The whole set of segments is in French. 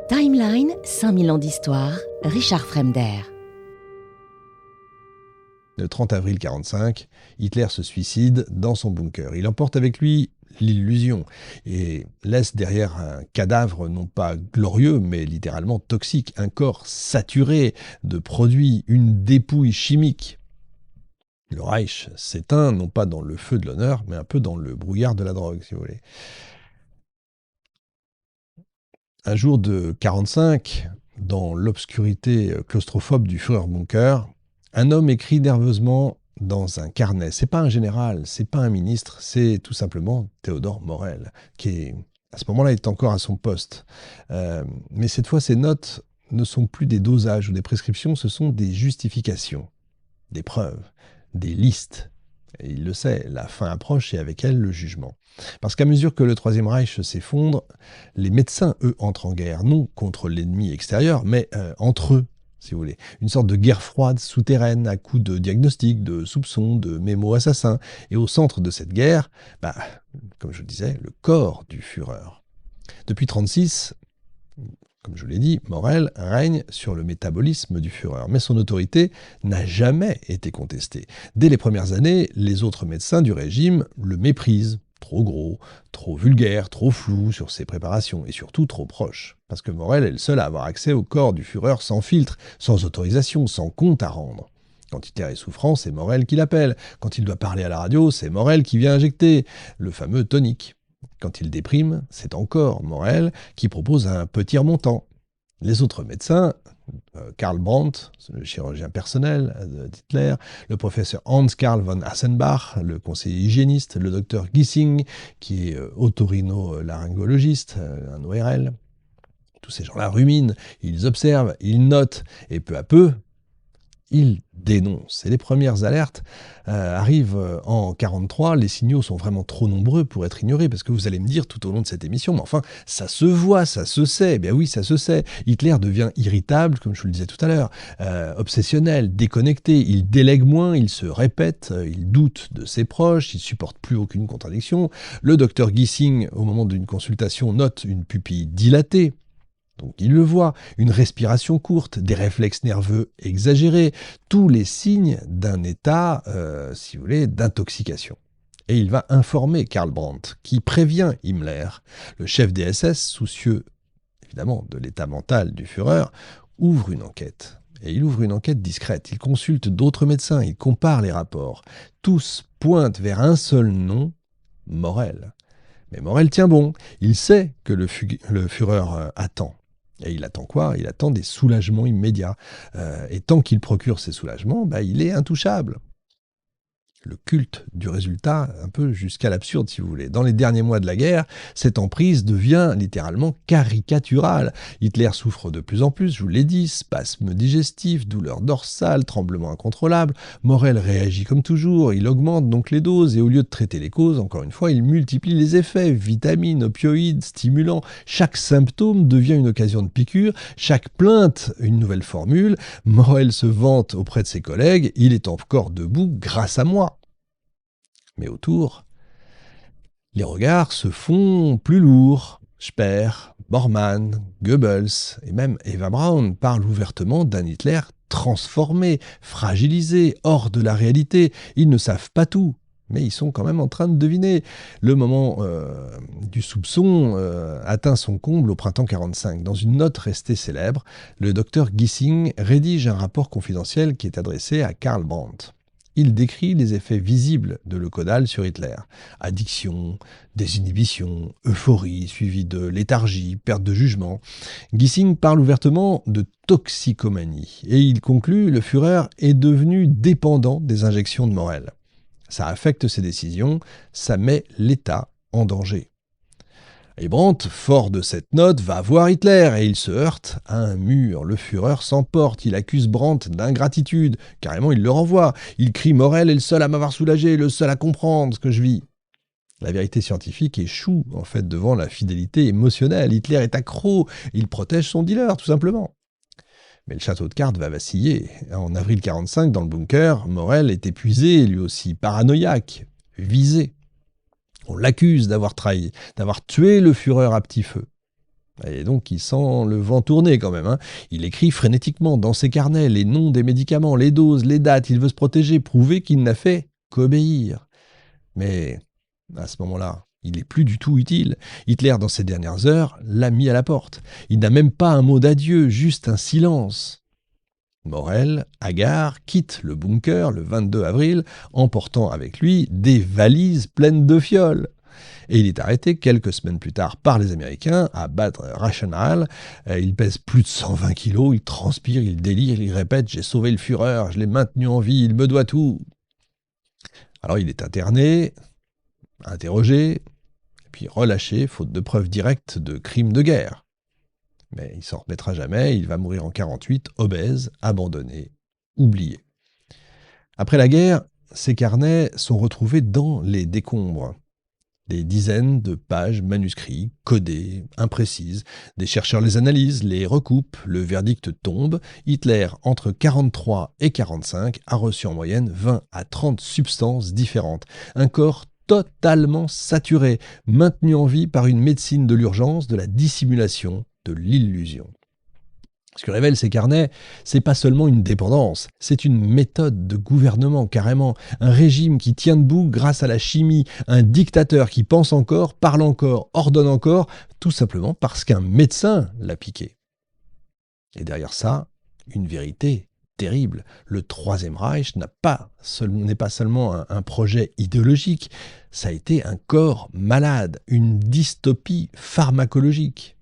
Timeline, 5000 ans d'histoire, Richard Fremder. Le 30 avril 1945, Hitler se suicide dans son bunker. Il emporte avec lui l'illusion et laisse derrière un cadavre non pas glorieux, mais littéralement toxique, un corps saturé de produits, une dépouille chimique. Le Reich s'éteint non pas dans le feu de l'honneur, mais un peu dans le brouillard de la drogue, si vous voulez. Un jour de 1945, dans l'obscurité claustrophobe du Führerbunker, un homme écrit nerveusement dans un carnet. C'est pas un général, c'est pas un ministre, c'est tout simplement Théodore Morel, qui à ce moment-là est encore à son poste. Mais cette fois, ses notes ne sont plus des dosages ou des prescriptions, ce sont des justifications, des preuves, des listes. Et il le sait, la fin approche et avec elle le jugement. Parce qu'à mesure que le Troisième Reich s'effondre, les médecins, eux, entrent en guerre, non contre l'ennemi extérieur, mais entre eux, si vous voulez. Une sorte de guerre froide, souterraine, à coups de diagnostics, de soupçons, de mémos assassins. Et au centre de cette guerre, comme je le disais, le corps du Führer. Depuis 1936, comme je vous l'ai dit, Morel règne sur le métabolisme du Führer, mais son autorité n'a jamais été contestée. Dès les premières années, les autres médecins du régime le méprisent. Trop gros, trop vulgaire, trop flou sur ses préparations, et surtout trop proche. Parce que Morel est le seul à avoir accès au corps du Führer sans filtre, sans autorisation, sans compte à rendre. Quand Hitler est souffrant, c'est Morel qui l'appelle. Quand il doit parler à la radio, c'est Morel qui vient injecter le fameux tonique. Quand il déprime, c'est encore Morel qui propose un petit remontant. Les autres médecins, Karl Brandt, le chirurgien personnel d'Hitler, le professeur Hans-Karl von Assenbach, le conseiller hygiéniste, le docteur Gissing, qui est otorino-laryngologiste, un ORL. Tous ces gens-là ruminent, ils observent, ils notent, et peu à peu, ils dénoncent. Et les premières alertes arrivent en 1943. Les signaux sont vraiment trop nombreux pour être ignorés, parce que vous allez me dire tout au long de cette émission, mais enfin, ça se voit, ça se sait. Eh bien oui, ça se sait. Hitler devient irritable, comme je vous le disais tout à l'heure, obsessionnel, déconnecté. Il délègue moins, il se répète, il doute de ses proches, il supporte plus aucune contradiction. Le docteur Gissing, au moment d'une consultation, note une pupille dilatée. Donc il le voit, une respiration courte, des réflexes nerveux exagérés, tous les signes d'un état, si vous voulez, d'intoxication. Et il va informer Karl Brandt, qui prévient Himmler. Le chef des SS, soucieux évidemment de l'état mental du Führer, ouvre une enquête. Et il ouvre une enquête discrète, il consulte d'autres médecins, il compare les rapports. Tous pointent vers un seul nom, Morel. Mais Morel tient bon, il sait que le Führer attend. Et il attend quoi? Il attend des soulagements immédiats. Et tant qu'il procure ces soulagements, il est intouchable. Le culte du résultat, un peu jusqu'à l'absurde si vous voulez. Dans les derniers mois de la guerre, cette emprise devient littéralement caricaturale. Hitler souffre de plus en plus, je vous l'ai dit, spasmes digestifs, douleurs dorsales, tremblements incontrôlables. Morel réagit comme toujours, il augmente donc les doses et au lieu de traiter les causes, encore une fois, il multiplie les effets, vitamines, opioïdes, stimulants. Chaque symptôme devient une occasion de piqûre, chaque plainte une nouvelle formule. Morel se vante auprès de ses collègues, il est encore debout grâce à moi. Mais autour, les regards se font plus lourds. Speer, Bormann, Goebbels et même Eva Braun parlent ouvertement d'un Hitler transformé, fragilisé, hors de la réalité. Ils ne savent pas tout, mais ils sont quand même en train de deviner. Le moment du soupçon atteint son comble au printemps 1945. Dans une note restée célèbre, le docteur Gissing rédige un rapport confidentiel qui est adressé à Karl Brandt. Il décrit les effets visibles de l'Eukodal sur Hitler. Addiction, désinhibition, euphorie, suivie de léthargie, perte de jugement. Gissing parle ouvertement de toxicomanie. Et il conclut, le Führer est devenu dépendant des injections de Morel. Ça affecte ses décisions, ça met l'État en danger. Et Brandt, fort de cette note, va voir Hitler et il se heurte à un mur. Le Führer s'emporte, il accuse Brandt d'ingratitude. Carrément, il le renvoie. Il crie « Morel est le seul à m'avoir soulagé, le seul à comprendre ce que je vis ». La vérité scientifique échoue, en fait, devant la fidélité émotionnelle. Hitler est accro, il protège son dealer, tout simplement. Mais le château de cartes va vaciller. En avril 1945, dans le bunker, Morel est épuisé, lui aussi paranoïaque, visé. On l'accuse d'avoir trahi, d'avoir tué le Führer à petit feu. Et donc il sent le vent tourner quand même, hein. Il écrit frénétiquement dans ses carnets les noms des médicaments, les doses, les dates, il veut se protéger, prouver qu'il n'a fait qu'obéir. Mais à ce moment-là, il n'est plus du tout utile. Hitler, dans ses dernières heures, l'a mis à la porte. Il n'a même pas un mot d'adieu, juste un silence. Morel, hagard, quitte le bunker le 22 avril, emportant avec lui des valises pleines de fioles. Et il est arrêté quelques semaines plus tard par les Américains à Bad Reichenhall. Il pèse plus de 120 kilos, il transpire, il délire, il répète « J'ai sauvé le Führer, je l'ai maintenu en vie, il me doit tout ». Alors il est interné, interrogé, puis relâché, faute de preuves directes de crimes de guerre. Mais il s'en remettra jamais, il va mourir en 1948, obèse, abandonné, oublié. Après la guerre, ses carnets sont retrouvés dans les décombres. Des dizaines de pages manuscrits, codées, imprécises. Des chercheurs les analysent, les recoupent, le verdict tombe. Hitler, entre 1943 et 1945, a reçu en moyenne 20 à 30 substances différentes. Un corps totalement saturé, maintenu en vie par une médecine de l'urgence, de la dissimulation, de l'illusion. Ce que révèlent ces carnets, c'est pas seulement une dépendance, c'est une méthode de gouvernement carrément, un régime qui tient debout grâce à la chimie, un dictateur qui pense encore, parle encore, ordonne encore, tout simplement parce qu'un médecin l'a piqué. Et derrière ça, une vérité terrible. Le Troisième Reich n'est pas seulement un projet idéologique, ça a été un corps malade, une dystopie pharmacologique.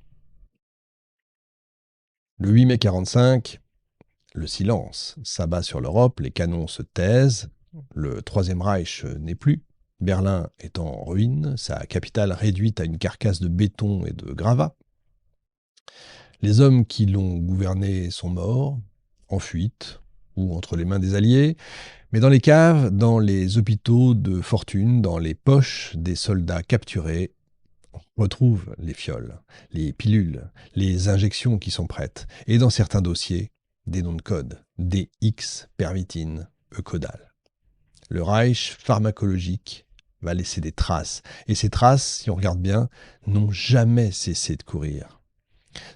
Le 8 mai 1945, le silence s'abat sur l'Europe, les canons se taisent, le Troisième Reich n'est plus, Berlin est en ruine, sa capitale réduite à une carcasse de béton et de gravats. Les hommes qui l'ont gouverné sont morts, en fuite ou entre les mains des Alliés, mais dans les caves, dans les hôpitaux de fortune, dans les poches des soldats capturés, on retrouve les fioles, les pilules, les injections qui sont prêtes, et dans certains dossiers, des noms de code, DX, pervitine, Eucodal. Le Reich pharmacologique va laisser des traces, et ces traces, si on regarde bien, n'ont jamais cessé de courir.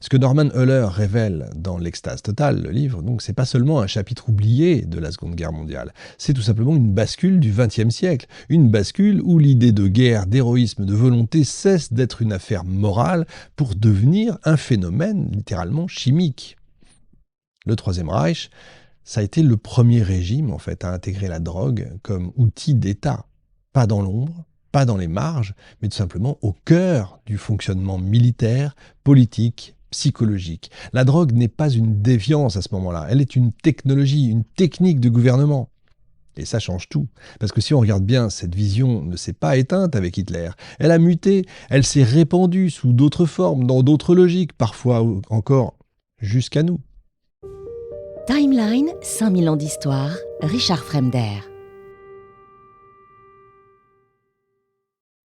Ce que Norman Euler révèle dans L'Extase totale, le livre, donc, c'est pas seulement un chapitre oublié de la Seconde Guerre mondiale, c'est tout simplement une bascule du XXe siècle, une bascule où l'idée de guerre, d'héroïsme, de volonté cesse d'être une affaire morale pour devenir un phénomène littéralement chimique. Le Troisième Reich, ça a été le premier régime en fait à intégrer la drogue comme outil d'État, pas dans l'ombre, pas dans les marges, mais tout simplement au cœur du fonctionnement militaire, politique, psychologique. La drogue n'est pas une déviance à ce moment-là, elle est une technologie, une technique de gouvernement. Et ça change tout, parce que si on regarde bien, cette vision ne s'est pas éteinte avec Hitler. Elle a muté, elle s'est répandue sous d'autres formes, dans d'autres logiques, parfois encore jusqu'à nous. Timeline, 5000 ans d'histoire, Richard Fremder.